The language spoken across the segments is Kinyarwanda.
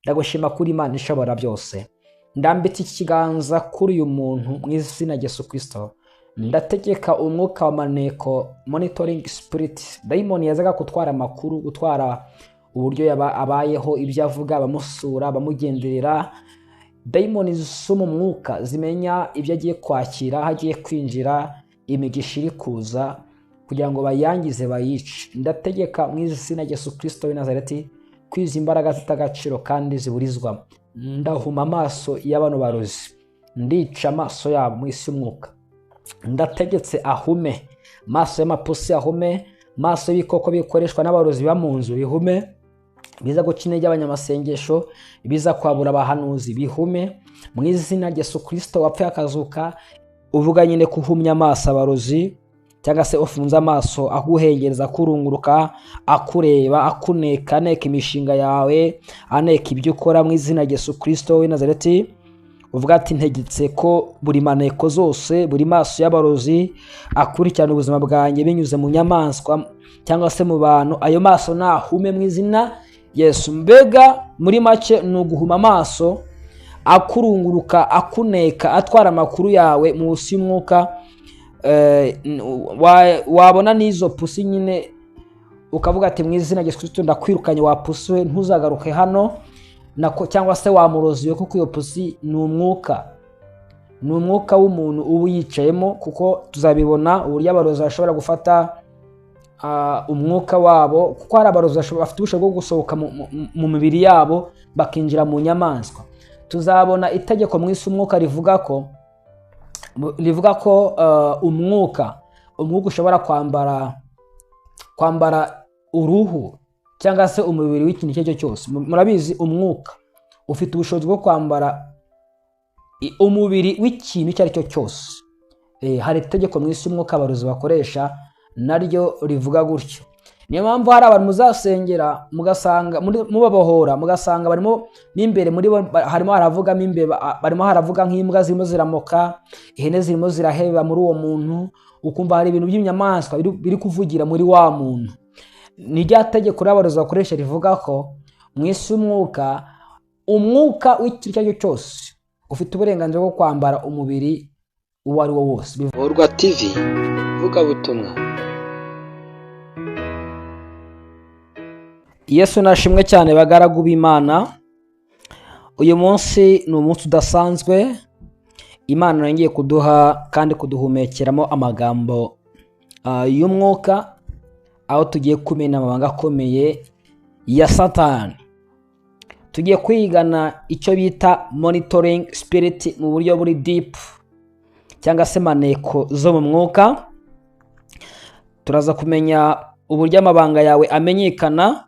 ndagushima kuri Imana ishobora byose. Ndambitse ikiganza kuri uyu muntu mu izina rya Yesu Kristo. Ndategeka umwuka wa maneko monitoring spirit, daimoni yazaga kutwara amakuru, gutwara uburyo abayeho, ibyo avuga, bamusura, bamugenderera. Daimoni zisoma umwuka zimenya ibyo agiye kwakira, hagiye kwinjira, imigisha iri kuza kugira ngo bayangize bayice. Ndategeka mu izina rya Yesu Kristo w'i Nazareti kwiza imbaraga zitagaciro kandi ziburizwa. Ndahuma amaso y'abano barozi, ndica amaso yabo mu isi y'umwuka. Ndategetse ahume, maso y'amapusi ahume, maso y'ibikoko bikoreshwa n'abarozi ba mu nzu bihume, biza guca intege abanyamasengesho, biza kwabura abahanuzi bihume mu izina rya Yesu Kristo wapfuye akazuka. Uvuga nyine kuhumya amaso abarozi, cyangwa se ufunze amaso aguhengereza, kurunguruka, akureba, akuneka, aneka imishinga yawe, aneka ibyo ukora mu izina rya Yesu Kristo w'i Nazareti. Uvuga ati ntegetse ko buri maneko zose, buri maso y'abarozi akurikirana ubuzima bwanjye binyuze mu nyamaswa cyangwa se mu bantu, ayo maso nahume mu izina Yesu. Mbega muri make ni uguhuma amaso akurunguruka, akuneka, atwara amakuru yawe mu isi y'umwuka. Wabona n'izo pusi nyine ukavuga ati mu izina rya Yesu Kristo ndakwirukanye wa pusi we, ntuzagaruke hano. Cyangwa se wamuroziwe, kuko iyo pusi ni umwuka w'umuntu uba yicayemo, kuko tuzabibona uburyo abarozi bashobora gufata umwuka wabo, kuko hari abarozi bafite ubushobozi bwo gusohoka mu mibiri yabo bakinjira mu nyamaswa. Tuzabona itegeko mu isi umwuka rivuga ko umwuka ushobora kwambara uruhu cyangwa se umubiri w'ikintu icyo cyose. Murabizi umwuka ufite ubushobozi bwo kwambara umubiri w'ikintu icyo ari cyo cyose. Hari itegeko mu isi umwuka abarozi bakoresha naryo rivuga gutyo. Niyo mpamvu hari abantu muzasengera mugasanga mubabohora, mugasanga barimo n'imbere muri bo harimo haravugamo imbeba, barimo haravuga nk'imbwa zirimo ziramoka, ihene zirimo ziraheba muri uwo muntu, ukumva hari ibintu by'inyamaswa biri kuvugira muri wa muntu. Ni rya tegeko abarozi bakoresha rivuga ko mu isi y'umwuka, umwuka w'ikintu icyo ari cyo cyose ufite uburenganzira bwo kwambara umubiri uwo ari wo wose. Bohorwa TV, vuga butumwa. Yesu nashimwe cyane bagaragu b'Imana. Uyu munsi ni umunsi udasanzwe Imana yongeye kuduha kandi kuduhumekeramo amagambo y'umwuka, aho tugiye kumenya amabanga akomeye ya Satani. Tugiye kwigana icyo bita monitoring spirit mu buryo buri deep, cyangwa se maneko zo mu mwuka. Turaza kumenya uburyo amabanga yawe amenyekana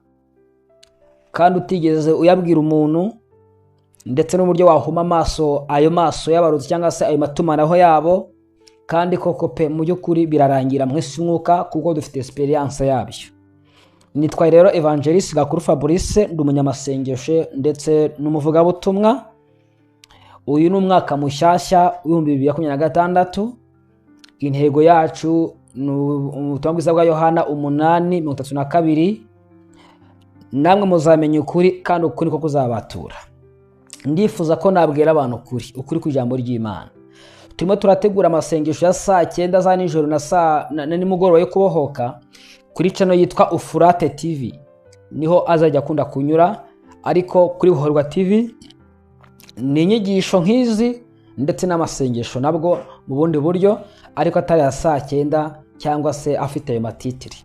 kandi utigeze uyabwira umuntu, ndetse n'uburyo wahuma amaso, ayo maso y'abarozi cyangwa se ayo matumanaho yabo. Kandi koko pe mu by'ukuri birarangira mu isi y'umwuka, kuko dufite experience yabyo. Nitwa rero Evangelist Gakuru Fabrice, ndi umunyamasengesho ndetse n'umuvugabutumwa. Uyu ni umwaka mushyashya w'2026. Intego yacu ni ubutumwa bwiza bwa Yohana 8:32. Namwe muzamenya ukuri kandi ukuri ko kuzabatura. Ndifuza ko nabwira abantu ukuri ku ijambo ry'Imana. Turimo turategura amasengesho ya saa 9 za nijoro na nimugoroba yo kubohoka kuri channel yitwa Ufurate TV. Niho azajya akunda kunyura, ariko kuri Bohorwa TV ni inyigisho nk'izi ndetse n'amasengesho nabwo mu bundi buryo, ariko atari ya saa 9 cyangwa se afite ayo matitiri.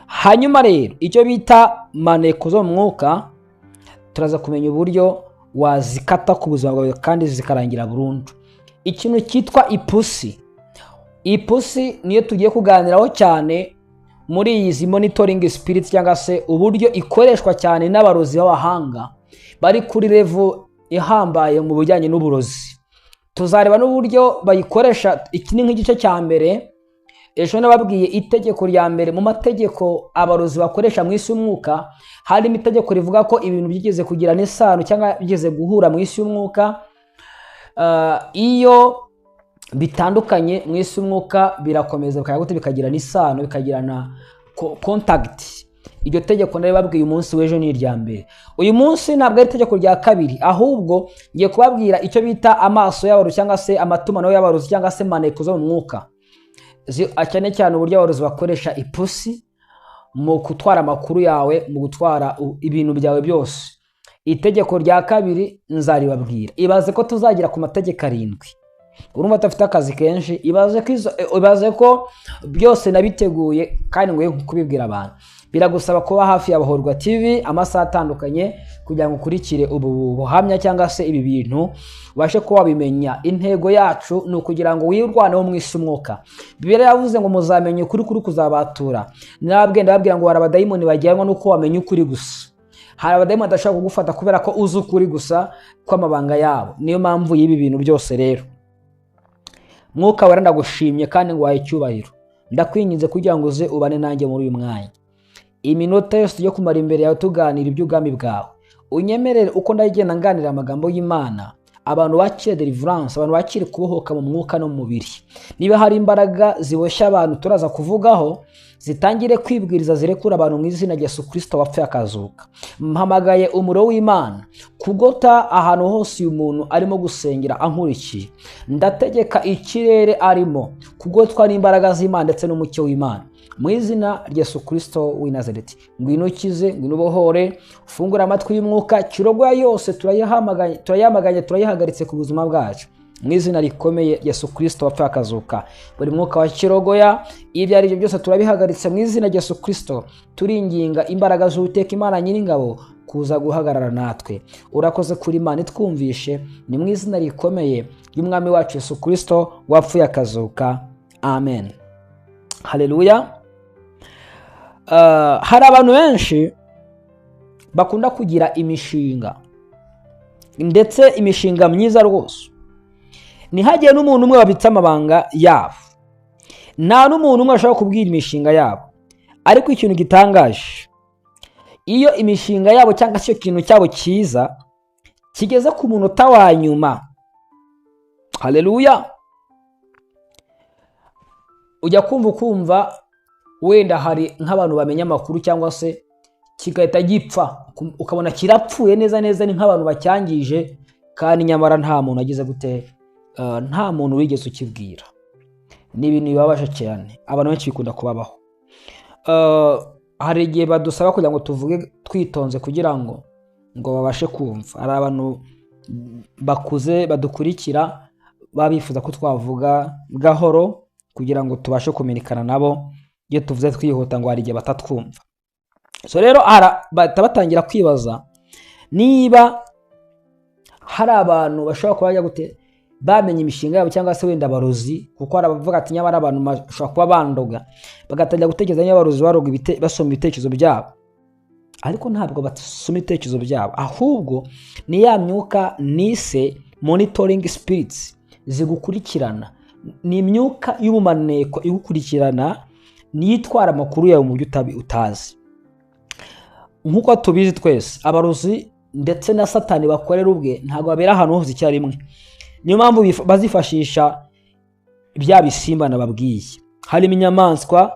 Hanyuma rero icyo bita maneko zo mu mwuka, turaza kumenya uburyo wazikata ku buzima bwawe kandi zikarangira burundu. Ikintu cyitwa ipusi niyo tugiye kuganiraho cyane muri izi monitoring spirit, cyangwa se uburyo ikoreshwa cyane n'abarozi b'abahanga bari kuri level ihambaye mu bijyanye n'uburozi. Tuzareba n'uburyo bayikoresha. Iki ni nk'igice cya mbere. Ejo nababwiye itegeko rya mbere mu mategeko abarozi bakoresha mu isi y'umwuka. Harimo itegeko rivuga ko ibintu byigeze kugira n'isano cyangwa byigeze guhura mu isi y'umwuka, iyo bitandukanye mu isi y'umwuka birakomeza bikagira n'isano, bikagirana contact. iryo tegeko naribabwiye umunsi w'ejo ni irya mbere. Uyu munsi ntabwo ari itegeko rya kabiri, ahubwo ngiye kubabwira icyo bita amaso y'abarozi cyangwa se amatumanaho y'abarozi cyangwa se maneko zo mu mwuka, cyane cyane uburyo abarozi bakoresha ipusi mu gutwara amakuru yawe, mu gutwara ibintu byawe byose. Itegeko rya kabiri nzaribabwira. Ibaze ko tuzagira ku mategeko 7. Urumva tafite akazi kenshi. Ibaze ko byose nabiteguye kandi ngoye kubibwira abantu. Biragusaba kuba hafi ya Bahorwa TV amasaha atandukanye kugira ngo ukurikire ubu buhamya cyangwa se ibi bintu ubashe kuba bimenya. Intego yacu ni ukugira ngo wirwaneho mu isi umwuka. Bibiliya yavuze ngo muzamenye ukuri kuzabatura. Nabwenda babwira ngo barabadayimoni bajyanwa nuko wamenye ukuri gusa. Hari abadayimoni badashaka kugufata kubera ko uzi ukuri gusa kw'amabanga yabo. Niyo mpamvu y'ibi bintu byose rero. Mwuka wera ndagushimye kandi ngo wahe icyubahiro. Ndakwinginze kugira ngo uze ubane nanjye muri uyu mwanya. Iminota yose yo kumara imbere yawe tuganira iby'ubwami bwawe. Unyemerere uko ndagenda nganira amagambo y'Imana, abantu bakire deliverance, abantu bakire kubohoka mu mwuka no mu mubiri. Niba hari imbaraga ziboshya abantu turaza kuvugaho, zitangire kwibwiriza zirekura abantu mu izina rya Yesu Kristo wapfuye akazuka. Mpamagaye umuriro w'Imana kugota ahantu hose uyu muntu arimo gusengera ankurikiye. Ndategeka ikirere arimo kugotwa n'imbaraga z'Imana ndetse n'umucyo w'Imana. Mu izina rya Yesu Kristo w'i Nazareti, ngwino ukize, ngwino ubohore, ufungura amatwi y'umwuka, kirogoya yose turayamaganye, turayihagaritse ku buzima bwacu. Mu izina rikomeye Yesu Kristo wapfuye akazuka. Buri mwuka wa kirogoya, ibyo ari byo byose turabihagaritse mu izina rya Yesu Kristo. Turinginga imbaraga z'Uwiteka Imana Nyiringabo kuza guhagarara natwe. Urakoze kuri Imana itwumvishe, ni mu izina rikomeye y'Umwami wacu Yesu Kristo wapfuye akazuka. Amen. Haleluya. Hari abantu benshi bakunda kugira imishinga, ndetse imishinga myiza rwose. Ntihagiye n'umuntu umwe wabitse amabanga yabo, nta n'umuntu umwe ashobora kubwira imishinga yabo. Ariko ikintu gitangaje, iyo imishinga yabo cyangwa se ikintu cyabo cyiza kigeze ku munota wa nyuma, haleluya, ujya kumva wenda hari nk'abantu bamenya amakuru cyangwa se kigahita gipfa, ukabona kirapfuye neza ni nk'abantu bacyangije, kandi nyamara nta muntu agize gute, nta muntu wigeze ukibwira. Ni ibintu bibabaje cyane, abantu benshi bikunda kubabaho. Hari igihe badusaba kugira ngo tuvuge twitonze kugira ngo babashe kumva. Hari abantu bakuze badukurikira babifuza ko twavuga gahoro kugira ngo tubashe kumenyekana nabo. Iyo tuvuze twihuta ngo hari igihe batatwumva. So rero batangira kwibaza niba hari abantu bashobora kuba bajya gute bamenye imishinga yabo cyangwa se wenda abarozi, kuko hari abavuga ati nyamara abantu bashobora kuba bandoga, bagatangira gutekereza niba abarozi baroga basoma ibitekerezo byabo. Ariko ntabwo basoma ibitekerezo byabo, ahubwo ni ya myuka nise monitoring spirits zigukurikirana. Ni imyuka y'ubumaneko igukurikirana, niyitwara amakuru yawe mu buryo utazi. Nk'uko tubizi twese, abarozi ndetse na Satani bakorera ubwe ntabwo babera ahantu hose icyarimwe. Niyo mpamvu bazifashisha bya bisimba nababwiye. Harimo inyamaswa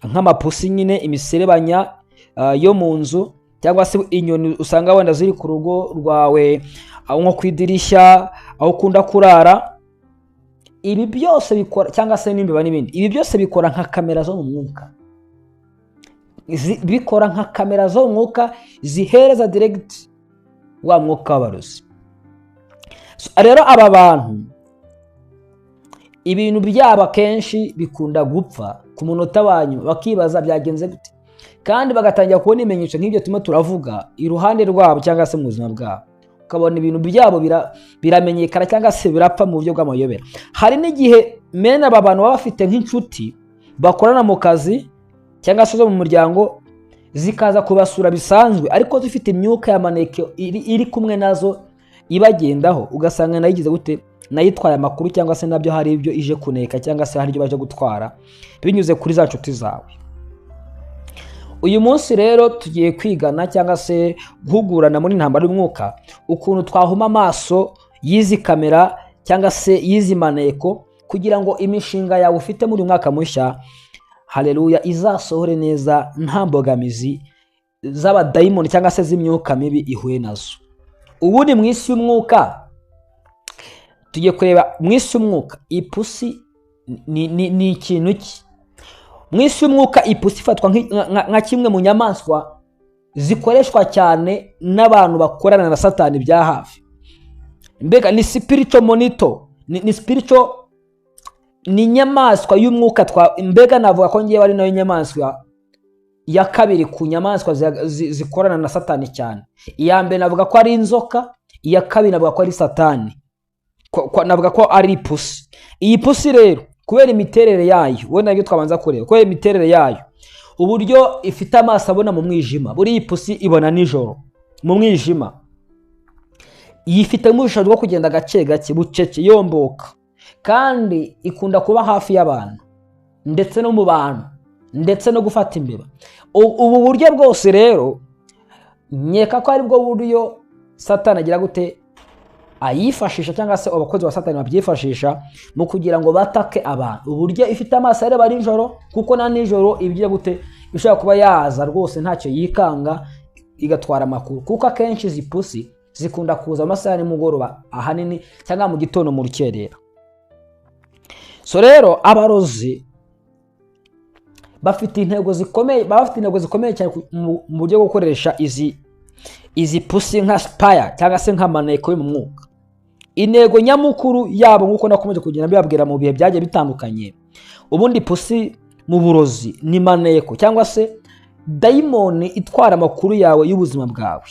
nk'amapusi nyine, imiserebanya yo mu nzu, cyangwa se inyoni usanga wenda ziri ku rugo rwawe, nko ku idirishya, aho ukunda kurara. Ibi byose bikora, cyangwa se n'imbeba n'ibindi, ibi byose bikora nka kamera zo mu mwuka. Bikora nka kamera zo mu mwuka zihereza direct wa mwuka w'abarozi. Rero aba bantu ibintu byabo kenshi bikunda gupfa ku munota wanyu, bakibaza byagenze gute, kandi bagatangira kubona imenyesho nk'ibyo turimo turavuga iruhande rwabo cyangwa se mu buzima bwabo. Ukabona ibintu byabo biramenyekana cyangwa se birapfa mu buryo bw'amayobera. Hari n'igihe mena aba bantu baba bafite nk'inshuti bakorana mu kazi cyangwa se zo mu muryango, zikaza kubasura bisanzwe, ariko zifite imyuka y'amaneke iri kumwe nazo ibagendaho. Ugasanga nayigize gute, nayitwaye amakuru cyangwa se nabyo hari ibyo ije kuneka cyangwa se hari ibyo baje gutwara binyuze kuri za nshuti zawe. Uyu munsi rero tugiye kwigana cyangwa se guhugurana muri intambara y'umwuka ukuntu twahuma amaso y'izi kamera cyangwa se y'izi maneko, kugira ngo imishinga yawe ufite muri mwaka mushya, haleluya, izasohore neza nta mbogamizi z'abadayimoni cyangwa se z'imyuka mibi ihuye nazo. Ubundi mu isi y'umwuka tugiye kureba mu isi y'umwuka ipusi ni ikintu ki. Mu isi y'umwuka ipusi ifatwa nka kimwe mu nyamaswa zikoreshwa cyane n'abantu bakorana na Satani bya hafi. Mbega ni spiritual monitor, ni spiritual, ni inyamaswa y'umwuka. Mbega navuga ko ngiye ari nayo nyamaswa ya kabiri ku nyamaswa zikorana na Satani cyane. Iya mbere navuga ko ari inzoka, iya kabiri navuga ko ari Satani, navuga ko ari ipusi. Iyi pusi rero kubera imiterere yayo, we nabyo twabanza kureba kubera imiterere yayo, uburyo ifite amaso abona mu mwijima. Buri ipusi ibona nijoro mu mwijima, yifitemo ubushobozi bwo kugenda gake gake bucece yomboka, kandi ikunda kuba hafi y'abantu ndetse no mu bantu ndetse no gufata imbeba. Ubu buryo bwose rero nkeka ko ari bwo buryo Satani agira gute ayifashisha, cyangwa se abakozi ba Satani babyifashisha mu kugira ngo batake abantu. Uburyo ifite amaso areba nijoro, kuko na nijoro ibyo gute ishaka kuba yaza rwose ntacyo yikanga igatwara amakuru, kuko akenshi izi pusi zikunda kuza amasaha nimugoroba ahanini cyangwa mu gitondo mu rukerera. So rero abarozi bafite intego zikomeye cyane mu buryo bwo gukoresha izi pusi nka spire cyangwa se nka maneko yo mu mwuka. Intego nyamukuru yabo nk'uko nakomeje kugenda mbibabwira mu bihe byagiye bitandukanye, ubundi pusi mu burozi ni maneko cyangwa se dayimoni itwara amakuru yawe y'ubuzima bwawe.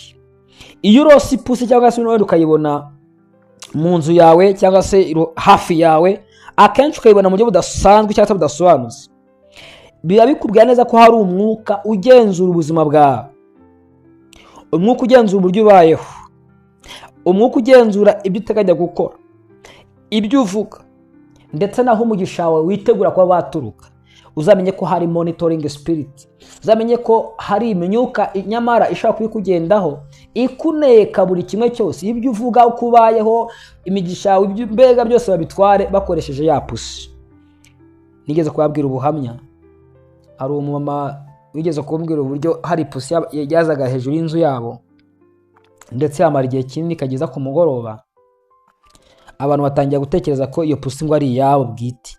Iyo urose ipusi cyangwa se wenda ukayibona mu nzu yawe cyangwa se hafi yawe, akenshi ukayibona mu buryo budasanzwe cyangwa se budasobanutse, biba bikubwira neza ko hari umwuka ugenzura ubuzima bwawe, umwuka ugenzura uburyo ubayeho, umwuka ugenzura ibyo uteganya gukora, ibyo uvuga, ndetse naho umugisha wawe witegura kuba waturuka. Uzamenye ko hari monitoring spirit, uzamenye ko hari imyuka nyamara ishaka kubikugendaho ikuneka buri kimwe cyose, ibyo uvuga, uko ubayeho, imigisha yawe, ibyo mbega byose babitware bakoresheje ya pusi. Nigeze kubabwira ubuhamya, hari umumama wigeze kumbwira uburyo hari pusi yazaga hejuru y'inzu yabo, ndetse yamara igihe kinini kageza ku mugoroba. Abantu batangiye gutekereza ko iyo pusi ngo ari iyabo bwite,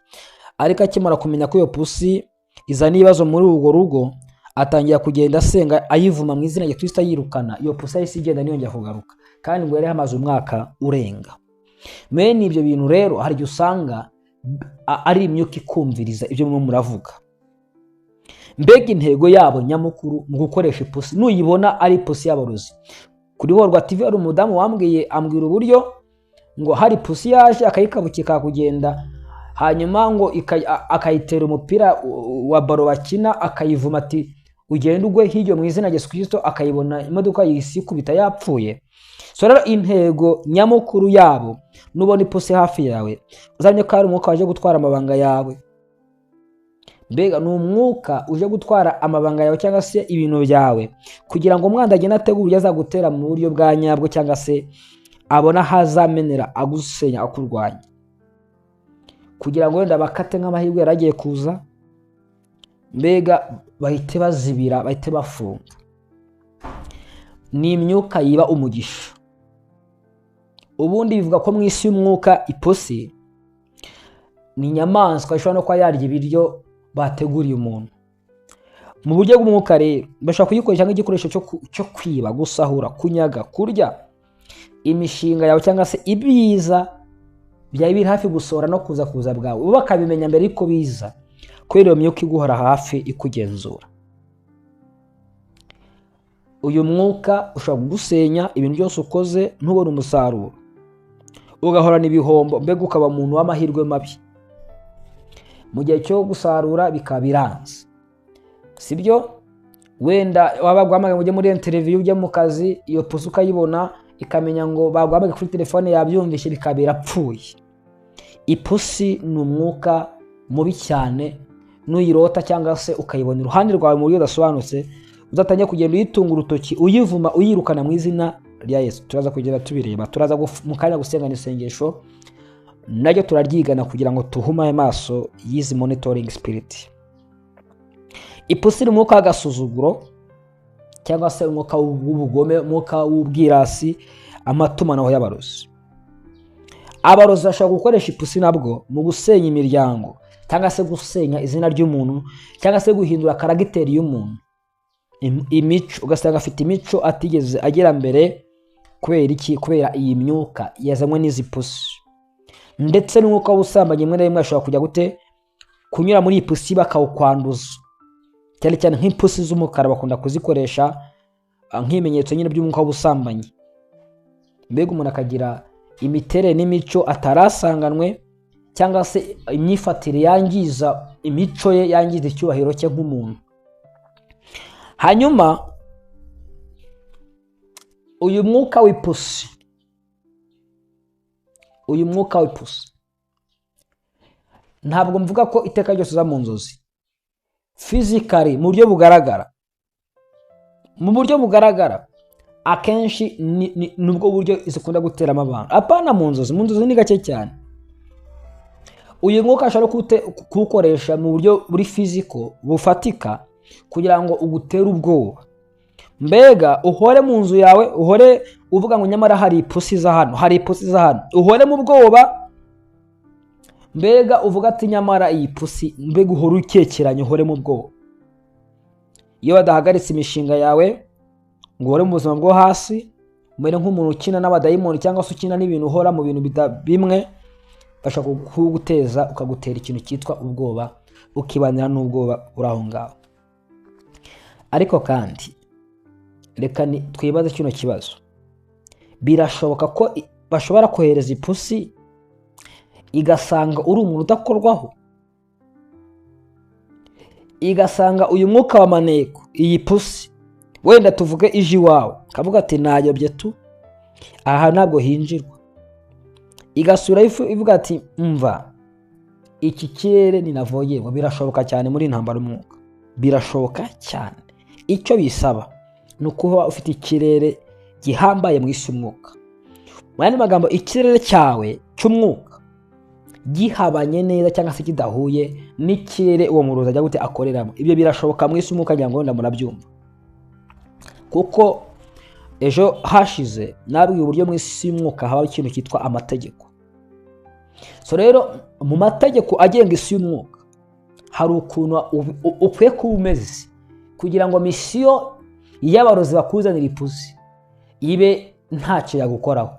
ariko akimara kumenya ko iyo pusi izana ibibazo muri urwo rugo, atangira kugenda asenga ayivuma mu izina rya Kristo ayirukana. Iyo pusi yahise igenda ntiyongera kugaruka, kandi ngo yari hamaze umwaka urenga. Mene ibyo bintu rero hari igihe usanga ari imyuka ikumviriza ibyo mwe muravuga. Mbega intego yabo nyamukuru mu gukoresha ipusi, nuyibona ari ipusi y'abarozi. Kuri Horwa TV hari umudamu ambwira uburyo ngo hari pusi yaje akayikabukika kugenda, hanyuma ngo akayitera umupira wa baro bakina, akayivuma ati ugenda ugwe hiryo mu izina rya Yesu Kristo, akayibona imodoka yisikubita yapfuye. So rero intego nyamukuru yabo, nubona ipusi hafi yawe uzamenye ko ari umwuka waje gutwara amabanga yawe. Mbega ni umwuka uje gutwara amabanga yawe cyangwa se ibintu byawe, kugira ngo umwanda agende ategura uburyo azagutera mu buryo bwa nyabwo, cyangwa se abona hazamenera agusenya akurwanya, kugira ngo wenda bakate nk'amahirwe yaragiye kuza, mbega bahite bazibira, bahite bafunga. Ni imyuka yiba umugisha. Ubundi bivuga ko mu isi y'umwuka ipusi ni inyamaswa ishobora no kuba yarya ibiryo bateguriye umuntu. Mu buryo bw'umwuka rero bashobora kuyikoresha nk'igikoresho cyo kwiba, gusahura, kunyaga, kurya imishinga yawe cyangwa se ibiza byari biri hafi gusohora no kuza bwawe, ubu bakabimenya mbere yuko biza, kubera iyo myuka iguhora hafi ikugenzura. Uyu mwuka ushobora kugusenya ibintu byose ukoze ntubone umusaruro, ugahorana ibihombo, mbega ukaba umuntu w'amahirwe mabi. Mu gihe cyo gusarura bikaba biranze, sibyo? Wenda waba guhamagaye ujye muri interview, ujye mu kazi, iyo pusi ukayibona ikamenya ngo baguhamagaye kuri telefone yabyumvishe, bikaba birapfuye. Ipusi ni umwuka mubi cyane, nuyirota cyangwa se ukayibona iruhande rwawe mu buryo budasobanutse, uzatangiye kugenda uyitunga urutoki, uyivuma, uyirukana mu izina rya Yesu. Turaza kugenda tubireba, turaza mu kanya gusengana isengesho, naryo turaryigana kugira ngo tuhume amaso y'izi monitoring spirit. Ipusi ni umwuka w'agasuzuguro, cyangwa se umwuka w'ubugome, umwuka w'ubwirasi, amatumanaho y'abarozi. Abarozi bashobora gukoresha ipusi nabwo mu gusenya imiryango, cyangwa se gusenya izina ry'umuntu, cyangwa se guhindura karagiteri y'umuntu, imico, ugasanga afite imico atigeze agera mbere. Kubera iki? Kubera iyi myuka yazanywe n'izi pusi. Ndetse n'umwuka w'ubusambanyi rimwe na rimwe ashobora kujya gute kunyura muri iyi pusi bakawukwanduza, cyane cyane nk'ipusi z'umukara bakunda kuzikoresha nk'ibimenyetso nyine by'umwuka w'ubusambanyi. Mbega umuntu akagira imiterere n'imico atarasanganwe, cyangwa se imyifatire yangiza imico ye, yangiza icyubahiro cye nk'umuntu. Hanyuma uyu mwuka w'ipusi ntabwo mvuga ko iteka ryose uza mu nzozi, physically, mu buryo bugaragara akenshi nubwo buryo zikunda guteramo abantu. Apana mu nzozi ni gake cyane. Uyu mwuka ashobora kuwukoresha mu buryo buri physical bufatika kugira ngo ugutere ubwoba. Mbega uhore mu nzu yawe, uhore uvuga ngo nyamara hari ipusi za hano, uhore mu bwoba. Mbega uvuga ati nyamara iyi pusi, mbega uhore ukekeranye, uhore mu bwoba. Iyo badahagaritse imishinga yawe ngo uhore mu buzima bwo hasi, umere nk'umuntu ukina n'abadayimoni cyangwa se ukina n'ibintu, uhora mu bintu bimwe, bashaka kuguteza ukagutera ikintu cyitwa ubwoba, ukibanira n'ubwoba uri aho ngaho. Ariko kandi reka twibaze kino kibazo. Birashoboka ko bashobora kohereza ipusi igasanga uri umuntu udakorwaho, igasanga uyu mwuka wa maneko, iyi pusi wenda tuvuge ije iwawe, kavuga ati nayobye tu, aha ntabwo hinjirwa, igasura ivuga ati mva iki kirere ninavoyemo. Birashoboka cyane muri intambara y'umwuka, birashoboka cyane. Icyo bisaba ni ukuba ufite ikirere gihambaye mu isi y'umwuka. Mu yandi magambo, ikirere cyawe cy'umwuka gihabanye neza cyangwa se kidahuye n'ikirere uwo murozi ajya gute akoreramo. Ibyo birashoboka mu isi y'umwuka, ngira ngo wenda murabyumva, kuko ejo hashize nabwiye uburyo mu isi y'umwuka haba ikintu cyitwa amategeko. So rero mu mategeko agenga isi y'umwuka hari ukuntu ukwiye kuba umeze kugira ngo misiyo y'abarozi bakuzanira ipusi ibe ntacyo yagukoraho.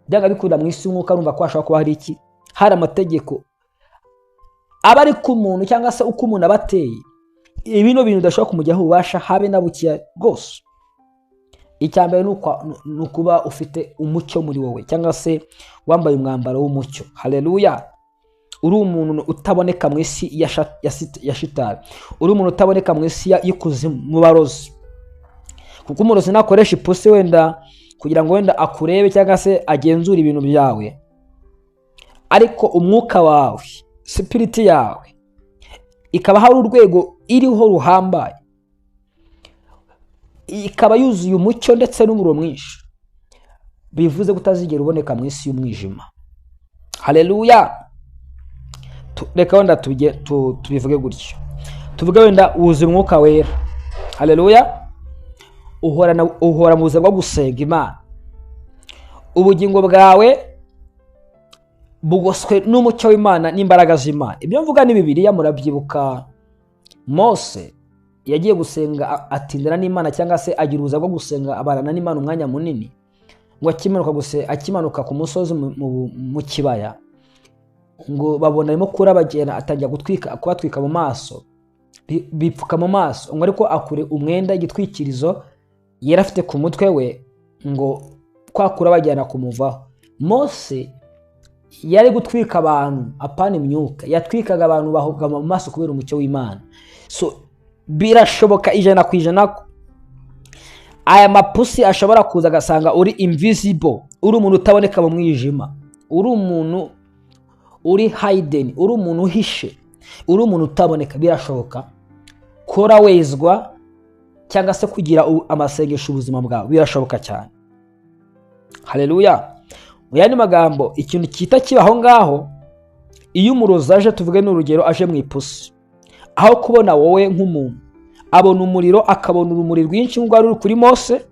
Byanga bikunda mu isi y'umwuka, urumva ko hashobora kuba hari amategeko aba ari ku muntu, cyangwa se uko umuntu abateye, ibino bintu udashobora kumujyaho ububasha habe na bukeya rwose. Icyambere ni ukuba ufite umucyo muri wowe, cyangwa se wambaye umwambaro w'umucyo. Haleluya! Uri umuntu utaboneka mu isi ya shitani, uri umuntu utaboneka mu isi y'ikuzimu, mu barozi. Kuko umurozi nakoresha ipusi wenda kugira ngo wenda akurebe cyangwa se agenzure ibintu byawe, ariko umwuka wawe, spirit yawe ikaba hari urwego iriho ruhambaye, ikaba yuzuye umucyo ndetse n'umuriro mwinshi, bivuze kutazigera uboneka mu isi y'umwijima. Haleluya! Reka wenda tubivuge gutyo, tuvuge wenda wuzuye umwuka wera. Haleluya! Uhora mu buzima bwo gusenga Imana, ubugingo bwawe bugoswe n'umucyo w'Imana n'imbaraga z'Imana. Ibyo mvuga ni Bibiliya, murabyibuka. Mose yagiye gusenga atindana n'Imana, cyangwa se agira ubuza bwo gusenga abarana n'Imana umwanya munini, ngo akimanuka ku musozi mu kibaya, ngo babona arimo kurabagenda, atangira kubatwika mu maso, bipfuka mu maso, ngo ariko akure umwenda igitwikirizo yari afite ku mutwe we, ngo kwakura bajyana kumuvaho. Mose yari gutwika abantu, apana imyuka, yatwikaga abantu bahugama mu maso kubera umucyo w'Imana. So birashoboka 100% ko aya mapusi ashobora kuza agasanga uri invisible, uri umuntu utaboneka mu mwijima, uri umuntu uri hidden, uri umuntu uhishe, uri umuntu utaboneka. Birashoboka kora wezwa cyangwa se kugira amasengesho ubuzima bwawe, birashoboka cyane. Haleluya! Mu yandi magambo, ikintu cyita kibaho ngaho, iyo umurozi aje, tuvuge n'urugero aje mu ipusi, aho kubona wowe nk'umuntu, abona umuriro, akabona urumuri rwinshi nk'urwari ruri kuri Mose,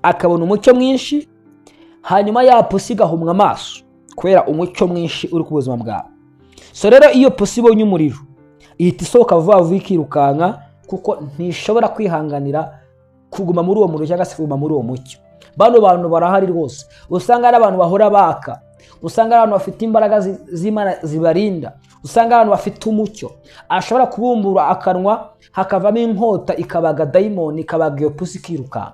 akabona umucyo mwinshi, hanyuma ya pusi igahumwa amaso kubera umucyo mwinshi uri ku buzima bwawe. So rero iyo pusi ibonye umuriro ihita isohoka vuba vuba ikirukanka, kuko ntishobora kwihanganira kuguma muri uwo muriro cyangwa se kuguma muri uwo mucyo. Bano bantu barahari rwose, usanga ari abantu bahora baka, usanga ari abantu bafite imbaraga z'Imana zibarinda, usanga abantu bafite umucyo. Ashobora kubumbura akanwa hakavamo inkota ikabaga dayimoni, ikabaga iyo pusi ikirukanka.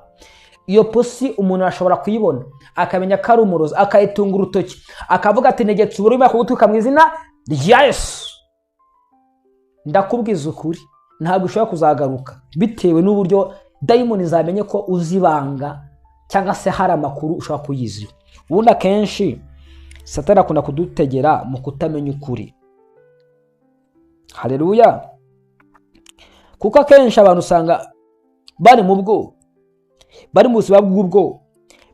Iyo pusi umuntu ashobora kuyibona akamenya ko ari umurozi, akayitunga urutoki akavuga ati negetse uburimo kugutuka mu izina rya Yesu. Ndakubwiza ukuri, ntabwo ushobora kuzagaruka, bitewe n'uburyo dayimoni zamenye ko uzibanga cyangwa se hari amakuru ushobora kuyiziho. Ubundi akenshi Satani akunda kudutegera mu kutamenya ukuri. Haleluya. Kuko akenshi abantu usanga bari mu bwoba, bari mu buzima bw'ubwoba,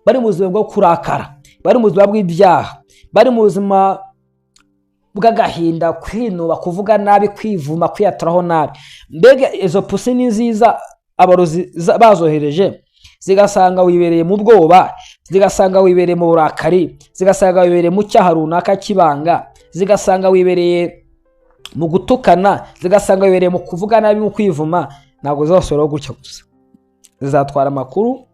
bari mu buzima bwo kurakara, bari mu buzima bw'ibyaha, bari mu buzima bw'agahinda, kwinuba, kuvuga nabi, kwivuma, kwiyaturaho nabi. Mbega izo pusi ni nziza abarozi bazohereje, zigasanga wibereye mu bwoba, zigasanga wibereye mu burakari, zigasanga wibereye mu cyaha runaka kibanga, zigasanga wibereye mu gutukana, zigasanga wibereye mu kuvuga nabi, mu kwivuma. Ntabwo zosoro gutya gusa, zizatwara amakuru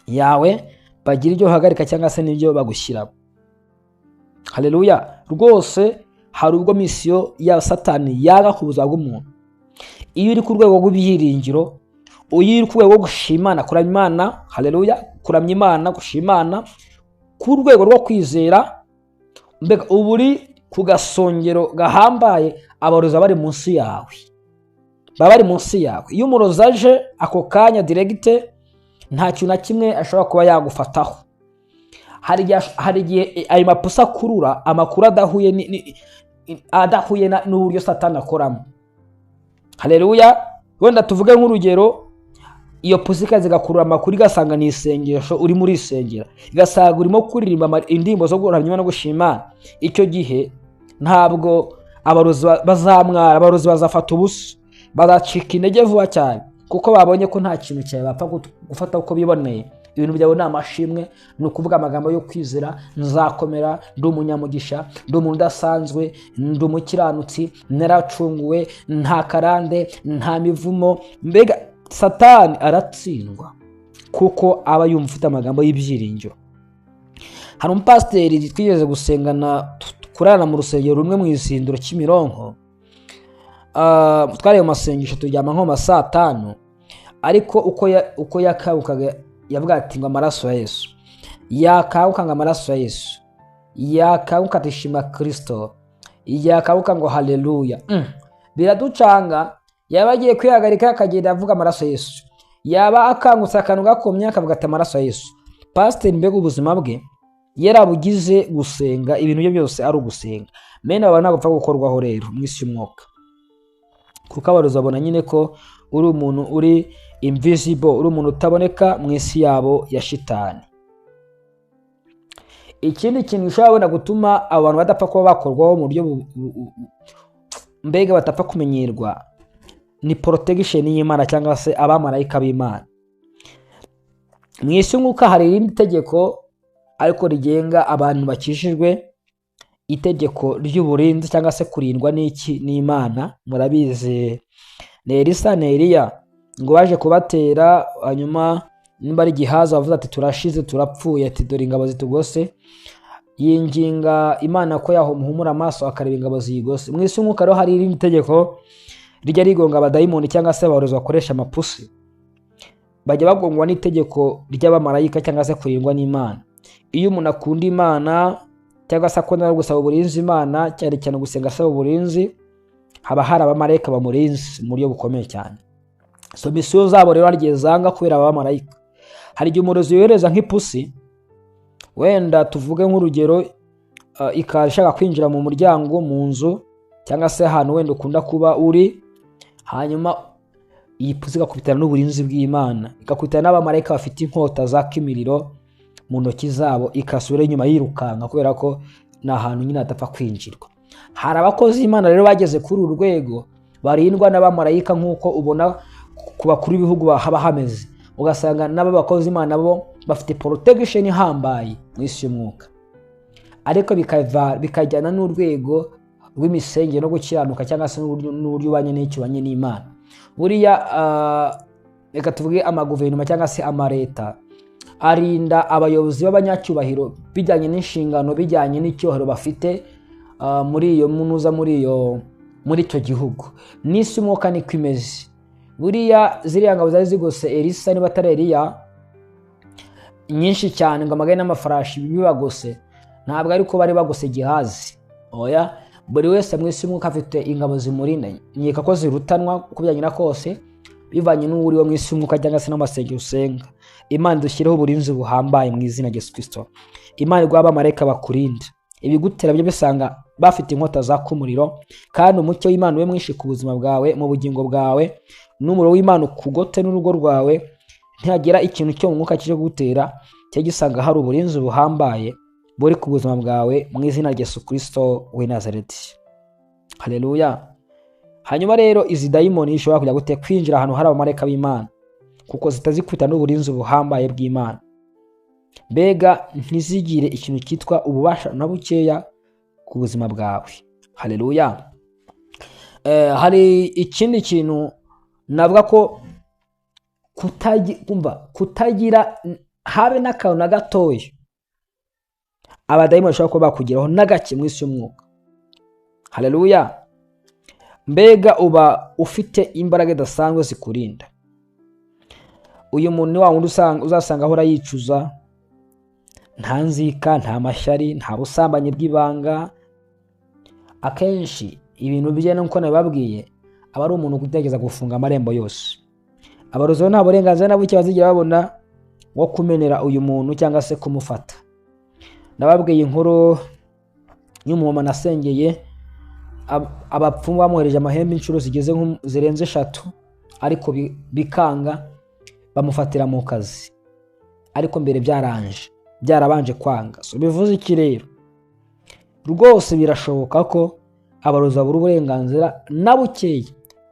yawe, bagira ibyo hagarika cyangwa se n'ibyo bagushyiramo. Haleluya. Rwose hari ubwo misiyo ya Satani yaga ku buzima bw'umuntu. Iyo uri ku rwego rw'ibyiringiro, iyo uri ku rwego rwo gushimana, kuramya Imana, haleluya, kuramya Imana, gushimana, ku rwego rwo kwizera, mbega uba uri ku gasongero gahambaye, abarozi bari munsi yawe, baba bari munsi yawe. Iyo umurozi aje ako kanya diregite, nta kintu na kimwe ashobora kuba yagufataho. Hari igihe ayo mapusa akurura amakuru adahuye n'uburyo Satani akoramo. Haleluya. Wenda tuvuge nk'urugero, iyo pusi zigakurura amakuru igasanga ni isengesho uri muri isengera, igasanga urimo kuririmba indirimbo zo guhamya no gushima. Icyo gihe ntabwo abarozi bazamwara, abarozi bazafata ubusa, bazacika intege vuba cyane, kuko babonye ko nta kintu cyawe bapfa gufata uko biboneye. Ibintu byawe ni amashimwe, ni ukuvuga amagambo yo kwizera: nzakomera, ndi umunyamugisha, ndi umuntu udasanzwe, ndi umukiranutsi, naracunguwe, nta karande, nta mivumo. Mbega Satani aratsindwa kuko aba yumva ufite amagambo y'ibyiringiro. Hari umupasiteri twigeze gusengana, kurana mu rusengero rumwe mu Isindiro Kimironko. Twari mu masengesho turyama nko mu saa 5, ariko uko yakabukaga yavuga ati ngo amaraso ya Yesu, yakabuka ngo amaraso ya Yesu, yakabuka tishima Kristo, yakabuka ngo haleluya. Biraducanga. Yaba agiye kwihagarika akagenda avuga amaraso ya Yesu, yaba akangutse akantu gakomye akavuga ati amaraso ya Yesu. Pasiteri mbega ubuzima bwe yarabugize gusenga, ibintu bye byose ari ugusenga. Mene baba ntabwo upfa gukorwaho rero mu isi y'umwuka, kuko abarozi babona nyine ko uri umuntu uri invisible, uri umuntu utaboneka mu isi yabo ya shitani. Ikindi kintu gishobora gutuma abantu badapfa kuba bakorwaho mu buryo mbega batapfa kumenyerwa ni protection y'Imana cyangwa se abamarayika b'Imana. Mu isi y'umwuka hari irindi tegeko ariko rigenga abantu bakishijwe, itegeko ry'uburinzi cyangwa se kurindwa n'Imana. Murabizi Elisa na Eliya ngo baje kubatera, hanyuma nimba ari gihaza bavuze ati turashize, turapfuye, ati dore ingabo zitugose. Yinginga Imana ko yamuhumura amaso akareba ingabo ziyigose. Mu isi y'umwuka rero hari irindi tegeko rijya rigonga abadayimoni cyangwa se abarozi bakoresha amapusi. Bajya bagongwa n'itegeko ry'abamarayika cyangwa se kurindwa n'Imana. Iyo umuntu akunda Imana cyangwa se akunda no gusaba uburinzi Imana, cyane cyane gusenga asaba uburinzi, haba hari abamarayika bamurinzi mu buryo bukomeye cyane. So misiyo zabo rero arigiye zanga kubera abamarayika. Hari igihe umurozi yohereza nk'ipusi, wenda tuvuge nk'urugero, ikashaka kwinjira mu muryango, mu nzu cyangwa se ahantu wenda ukunda kuba uri, hanyuma iyi pusi igakubitana n'uburinzi bw'Imana, igakubitana n'abamarayika bafite inkota zaka imiriro mu ntoki zabo, ikasubira inyuma yirukanka kubera ko ni ahantu nyine hatapfa kwinjirwa. Hari abakozi Imana rero bageze kuri uru rwego barindwa n'abamarayika, nk'uko ubona ku bakuru b'ibihugu haba hameze, ugasanga n'abo bakozi Imana bo bafite protection ihambaye mu isi y'umwuka, ariko bikajyana n'urwego rw'imisengere no gukiranuka cyangwa se n'uburyo ubanye n'ikibanye n'Imana. Buriya reka tuvuge amaguverinoma cyangwa se amaleta arinda abayobozi b'abanyacyubahiro bijyanye n'inshingano, bijyanye n'icyubahiro bafite muri iyo munuza, muri icyo gihugu. N'isi y'umwuka niko imeze. Buriya ziriya ngabo zari zigose Elisa niba atari Eliya nyinshi cyane ngo amagare n'amafarashi bibagose, ntabwo ariko bari bagose Gehazi. Oya, buri wese mu isi y'umwuka afite ingabo zimurinda. Nkeka ko zirutanwa uko byagenda kose bivanye n'uri wo mu isi y'umwuka cyangwa se n'amasengero usenga. Imana dushyireho uburinzi buhambaye mu izina rya Yesu Kristo. Imana igwa abamarayika bakurinda. Ibigutera byo bisanga bafite inkota zaka umuriro, kandi umucyo w'Imana ube mwinshi ku buzima bwawe, mu bugingo bwawe, n'umuriro w'Imana ukugote n'urugo rwawe. Ntihagira ikintu cyo mu mwuka kije gutera cyo gisanga hari uburinzi buhambaye buri ku buzima bwawe mu izina rya Yesu Kristo w'i Nazareti. Haleluya. Hanyuma rero izi dayimoni zishobora kujya gute kwinjira ahantu hari abamarayika b'Imana, kuko zitazikubita n'uburinzi buhambaye bw'Imana. Mbega ntizigire ikintu cyitwa ububasha na bukeya ku buzima bwawe. Haleluya. Hari ikindi kintu navuga ko kutagira habe n'akantu na gatoya abadayimoni bashobora kuba bakugeraho na gake mu isi y'umwuka. Haleluya. Mbega uba ufite imbaraga idasanzwe zikurinda. Uyu muntu ni wa wundi uzasanga ahora yicuza, nta nzika, nta mashyari, nta busambanyi bw'ibanga. Akenshi ibintu bijyana n'uko nabibabwiye aba ari umuntu kugerageza gufunga amarembo yose. Abarozi nta burenganzira na buke bazigira babona wo kumenera uyu muntu cyangwa se kumufata. Nababwiye inkuru y'umumama nasengeye, abapfumu bamuhereje amahembe inshuro zirenze 3, ariko bikanga bamufatira mu kazi, ariko mbere byarabanje kwanga. So bivuze iki rero? Rwose birashoboka ko abarozi babura uburenganzira na bukeya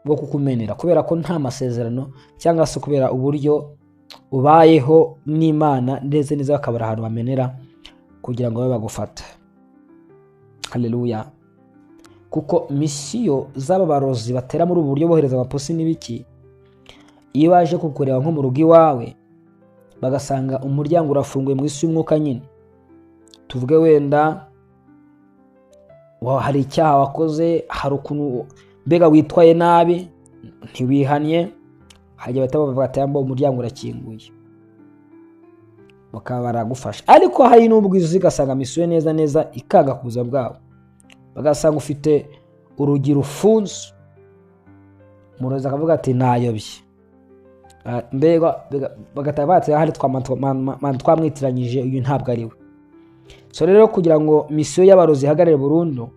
bwo kukumenera, kubera ko nta masezerano cyangwa se kubera uburyo ubayeho n'Imana ndetse neza bakabara ahantu bamenera kugira ngo babe bagufata. Haleluya. Kuko misiyo z'aba barozi batera muri ubu buryo bohereza abapusi n'ibiki, iyo baje kukureba nko mu rugo iwawe bagasanga umuryango urafunguye mu isi y'umwuka nyine, tuvuge wenda hari icyaha wakoze, hari ukuntu mbega witwaye nabi, ntiwihanye, hajya batabavuga ati yambo umuryango urakinguye, bakaba baragufasha. Ariko hari n'ubwo igasanga misiyo neza ikanga kuza bwawe, bagasanga ufite urugi rufunze, umurozi akavuga ati nayobye, mbega bagatabatse hari twamwitiranyije, uyu ntabwo ari we. So rero kugira ngo misiyo y'abarozi ihagarare burundu,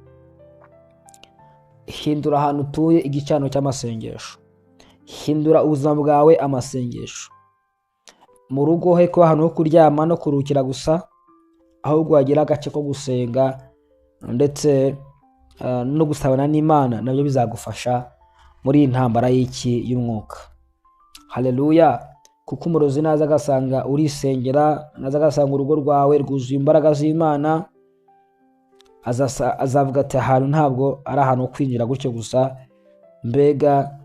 hindura ahantu utuye igicano cy'amasengesho, hindura ubuzima bwawe amasengesho. Mu rugo he kuba ahantu ho kuryama no kuruhukira gusa, ahubwo wagira agace ko gusenga ndetse no gusabana n'Imana, nabyo bizagufasha muri iyi ntambara y'umwuka. Haleluya. Kuko umurozi naza agasanga urisengera, naza agasanga urugo rwawe rwuzuye imbaraga z'Imana, azavuga ati ahantu ntabwo ari ahantu ho kwinjira gutyo gusa, mbega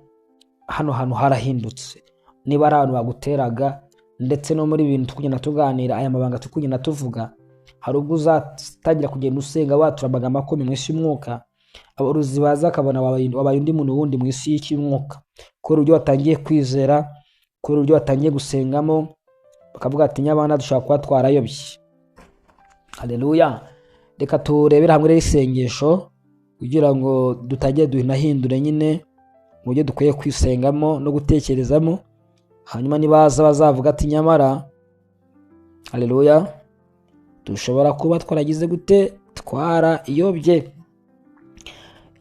hano hantu harahindutse. Niba ari ahantu baguteraga, ndetse no muri ibintu tukugenda tuganira, aya mabanga tukugenda tuvuga, hari ubwo uzatangira kugenda usenga watura amagambo akomeye mu isi y'umwuka, abarozi baza akabona wabaye undi muntu wundi mu isi y'umwuka, kubera uburyo watangiye kwizera, kubera uburyo watangiye gusengamo, bakavuga ati nyabana dushaka kuba twarayobye. Haleluya. Reka turebere hamwe rero isengesho kugira ngo dutajye duhindure nyine mu buryo dukwiye kwisengamo no gutekerezamo, hanyuma nibaza bazavuga ati nyamara haleluya dushobora kuba twaragize gute, twarayobye.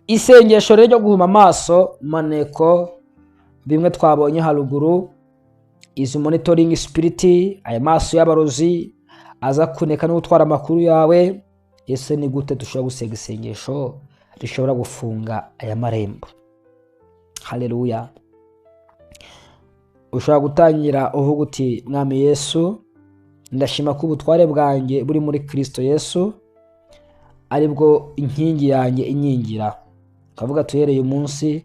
Isengesho rero ryo guhuma amaso maneko, bimwe twabonye haruguru, izi monitoring spirit, aya maso y'abarozi aza kuneka no gutwara amakuru yawe. Ese ni gute dushobora gusega isengesho rishobora gufunga aya marembo? Haleluya. ushobora gutangira uvuga uti mwami Yesu, ndashima ko ubutware bwanjye buri muri Kristo Yesu, aribwo inkingi yanjye inkingira. Ukavuga tuhereye umunsi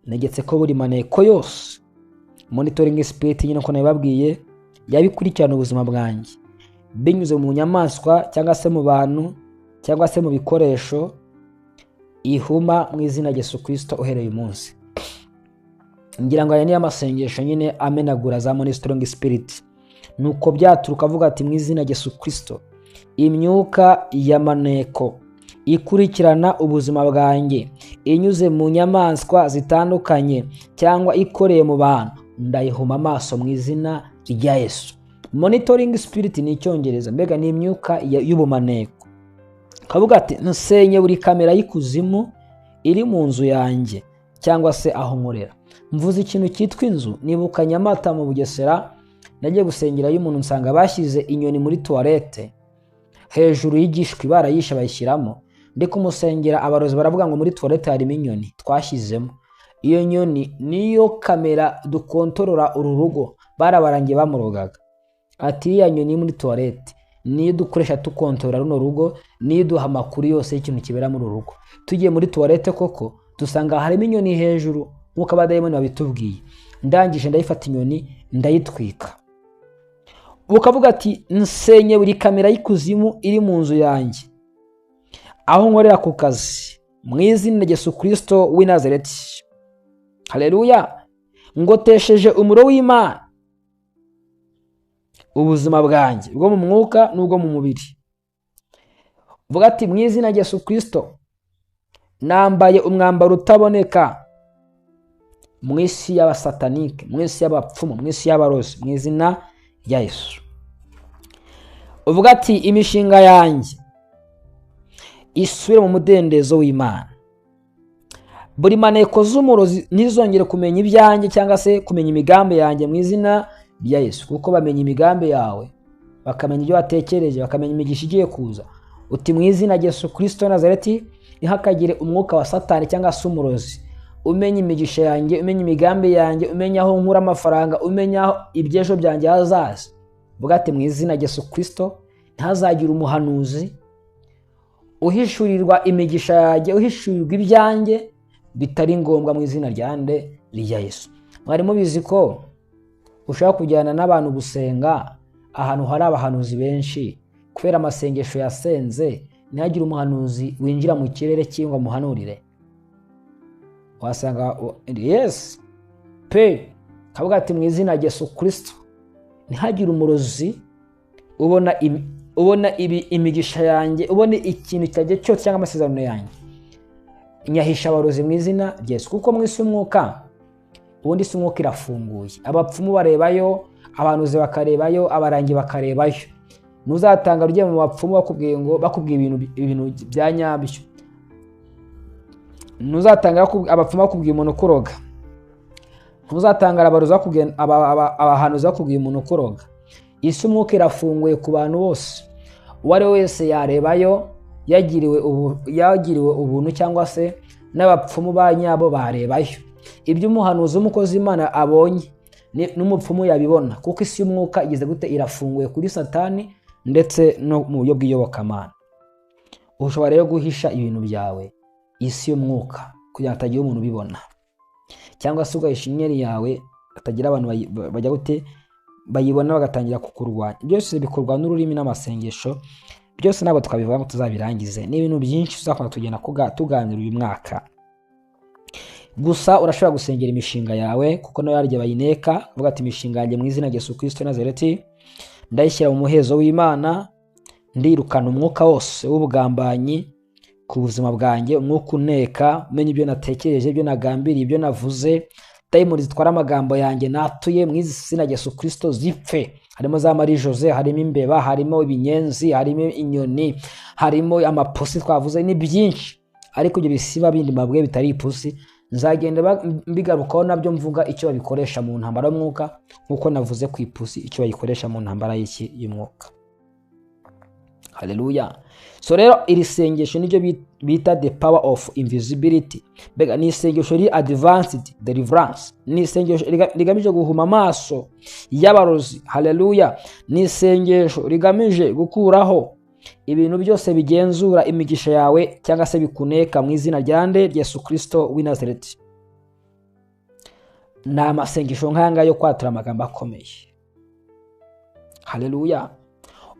negetse ko buri maneko yose monitoring spirit nyine ko nabibabwiye yabikurikirana ubuzima bwanjye, binyuze mu nyamaswa cyangwa se mu bantu cyangwa se mu bikoresho, ihuma mu izina rya Yesu Kristo uhereye umunsi. Ngira ngo aya ni amasengesho nyine amenagura za monitoring spirit. Nuko byaturuka avuga ati mu izina rya Yesu Kristo, imyuka ya maneko ikurikirana ubuzima bwanjye inyuze mu nyamaswa zitandukanye cyangwa ikoreye mu bantu, ndayihuma amaso mu izina rya Yesu. Monitoring spirit ni icyongereza, mbega ni imyuka y'ubumaneko. Kavuga ati nsenye buri kamera y'ikuzimu iri mu nzu yanjye cyangwa se aho nkorera. Mvuze ikintu cyitwa inzu, nibuka Nyamata mu Bugesera, nagiye gusengera y'umuntu nsanga bashyize inyoni muri toilette hejuru y'igishwi, barayishe bayishyiramo. Ndi kumusengera abarozi baravuga ngo muri toilette harimo inyoni twashyizemo. Iyo nyoni niyo kamera dukontorora uru rugo, barabarangiye bamurogaga. Ati ya nyoni muri toilette niyo dukoresha tukontorora runo rugo, niyo duha amakuru yose y'ikintu kibera muri rugo. Tugiye muri toilette koko dusanga harimo inyoni hejuru nk'uko abadayimoni babitubwiye. Ndangije ndayifata inyoni ndayitwika. Ukavuga ati nsenye buri kamera y'ikuzimu iri mu nzu yanjye aho nkorera ku kazi mu izina rya Yesu Kristo w'i Nazareti. Haleluya. Ngotesheje umuro w'Imana ubuzima bwanjye bwo mu mwuka n'ubwo mu mubiri. Vuga ati mu izina rya Yesu Kristo, nambaye umwambaro utaboneka mu isi y'abasatanike, mu isi y'abapfumu, mu isi y'abarozi, mu izina rya Yesu. Uvuga ati imishinga yanjye isubire mu mudendezo w'Imana. Buri maneko z'umurozi ntizongere kumenya ibyanjye cyangwa se kumenya imigambi yanjye mu izina rya Yesu, kuko bamenya imigambi yawe, bakamenya ibyo watekereje, bakamenya imigisha igiye kuza. Uti mu izina rya Yesu Kristo Nazareti, ntihakagire umwuka wa Satani cyangwa se umurozi umenya imigisha yanjye, umenya imigambi yanjye, umenya aho nkura amafaranga, umenya aho ibyejo byanjye hazaza. Vuga ati mu izina rya Yesu Kristo, ntazagira umuhanuzi uhishurirwa imigisha yanjye, uhishurirwa ibyanjye bitari ngombwa mu izina rya Yesu. Mwari mubizi ko ushaka kujyana n'abantu gusenga ahantu hari abahanuzi benshi, kubera amasengesho yasenze ntihagire umuhanuzi winjira mu kirere cyangwa muhanurire. Wasanga yes pe kavuga ati mu izina rya Yesu Kristo, ntihagire umurozi ubona imigisha yanjye, ubona ikintu cyajye cyose cyangwa amasezerano yanjye. Nyahisha abarozi mu izina rya Yesu, kuko mu isi umwuka ubundi isi umwuka irafunguye. Abapfumu barebayo, abanuzi bakarebayo, abarangi bakarebayo. Ntuzatanga rugiye mu bapfumu bakubwiye ibintu bya nyabyo. Ntuzatanga abapfumu bakubwiye umuntu kuroga. Ntuzatanga abarozi abahanuzi bakubwiye umuntu kuroga. Isi umwuka irafunguye ku bantu bose. Uwari wese yarebayo, yagiriwe ubuntu cyangwa se n'abapfumu ba nyabo barebayo. Ibyo umuhanuzi w'umukozi Imana abonye n'umupfumu yabibona, kuko isi y'umwuka igeze gute irafunguye kuri Satani ndetse no mu buryo bw'iyobokamana. Ushobora rero guhisha ibintu byawe isi y'umwuka kugira ngo hatagira umuntu ubibona, cyangwa se ugahisha inyenyeri yawe hatagira abantu bajya gute bayibona bagatangira kukurwanya. Byose bikorwa n'ururimi n'amasengesho. Byose ntabwo twabivuga ngo tuzabirangize, ni ibintu byinshi tuzakora tugenda tuganira uyu mwaka. Gusa urashobora gusengera imishinga yawe, kuko nayo yaryo bayineka. Uvuga ati imishinga yanjye mu izina rya Yesu Kristo Nazareti, ndayishyira mu muhezo w'Imana. Ndirukana umwuka wose w'ubugambanyi ku buzima bwanjye, umwuka uneka, umenya ibyo natekereje, ibyo nagambiriye, ibyo navuze. Dayimoni zitwara amagambo yanjye natuye mu izina rya Yesu Kristo zipfe. Harimo za Marie Jose, harimo imbeba, harimo ibinyenzi, harimo inyoni, harimo amapusi twavuze, ni byinshi. Ariko ibyo bisiba bindi mabwe bitari ipusi, nzagenda mbigarukaho nabyo mvuga icyo babikoresha mu ntambara y'umwuka, nkuko navuze ku ipusi icyo bayikoresha mu ntambara y'umwuka. Haleluya. So rero iri sengesho niryo bita the power of invisibility. Mbega ni isengesho riri advanced deliverance. Ni isengesho rigamije guhuma amaso y'abarozi. Haleluya. Ni isengesho rigamije gukuraho ibintu byose bigenzura imigisha yawe cyangwa se bikuneka mu izina rya Yesu Kristo w'i Nazareti. Ni amasengesho nk'aya yo kwatura amagambo akomeye. Haleluya.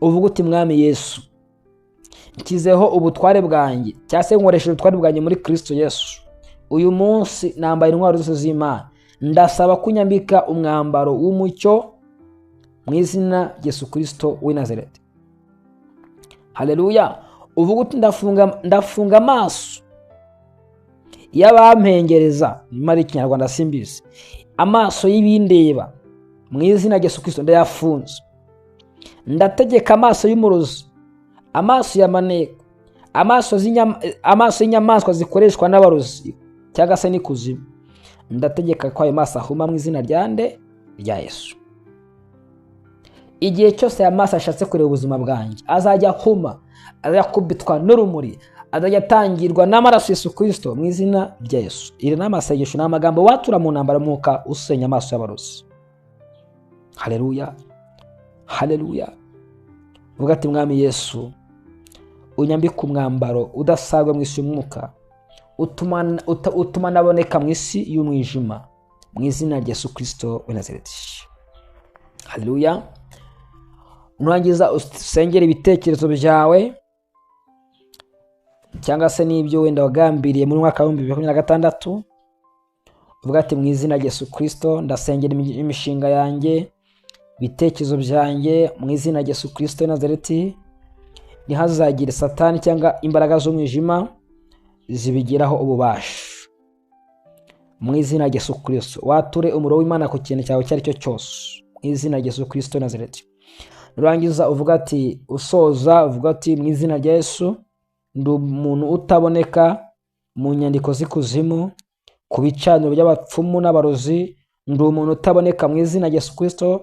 Uvuga uti mwami Yesu, nkizeho ubutware bwanjye cyangwa se nkoresheje ubutware bwanjye muri Kristo Yesu. Uyu munsi nambaye intwaro zose z'Imana. Ndasaba kunyambika umwambaro w'umucyo mu izina Yesu Kristo w'i Nazareti. Haleluya. Uvuga uti ndafunga amaso y'abampengereza, nimara ikinyarwanda simbizi, amaso y'ibindeba mu izina Yesu Kristo ndayafunze. Ndategeka amaso y'umurozi, amaso y'amaneko, amaso y'inyamaswa zikoreshwa n'abarozi cyangwa se n'ikuzimu. Ndategeka ko ayo maso ahuma mu izina rya Yesu. Igihe cyose aya maso ashatse kureba ubuzima bwanjye, azajya ahuma, azakubitwa n'urumuri, azajya atangirwa n'amaraso Yesu Kristo mu izina rya Yesu. Iri ni amasengesho, ni amagambo watura mu ntambara mwuka usenya amaso y'abarozi. Haleluya. Haleluya. Vuga ati mwami Yesu, unyambika umwambaro udasagwa mu isi y'umwuka, utuma naboneka mu isi y'umwijima mu izina rya Yesu Kristo w'i Nazareti. Haleluya. Nurangiza usengera ibitekerezo byawe cyangwa se n'ibyo wenda wagambiriye muri mwaka wa 2026. Uvuga ati mu izina rya Yesu Kristo ndasengera imishinga yanjye, ibitekerezo byanjye mu izina rya Yesu Kristo w'i Nazareti. Ntihazagire Satani cyangwa imbaraga z'umwijima zibigiraho ububasha mu izina rya Yesu Kristo. Wature umuro w'Imana ku kintu cyawe cyari cyo cyose mu izina rya Yesu Kristo w'i Nazareti. Nurangiza uvuga ati usoza, uvuga ati mu izina rya Yesu, ndi umuntu utaboneka mu nyandiko z'ikuzimu, ku bicaniro by'abapfumu n'abarozi. Ndi umuntu utaboneka mu izina rya Yesu Kristo.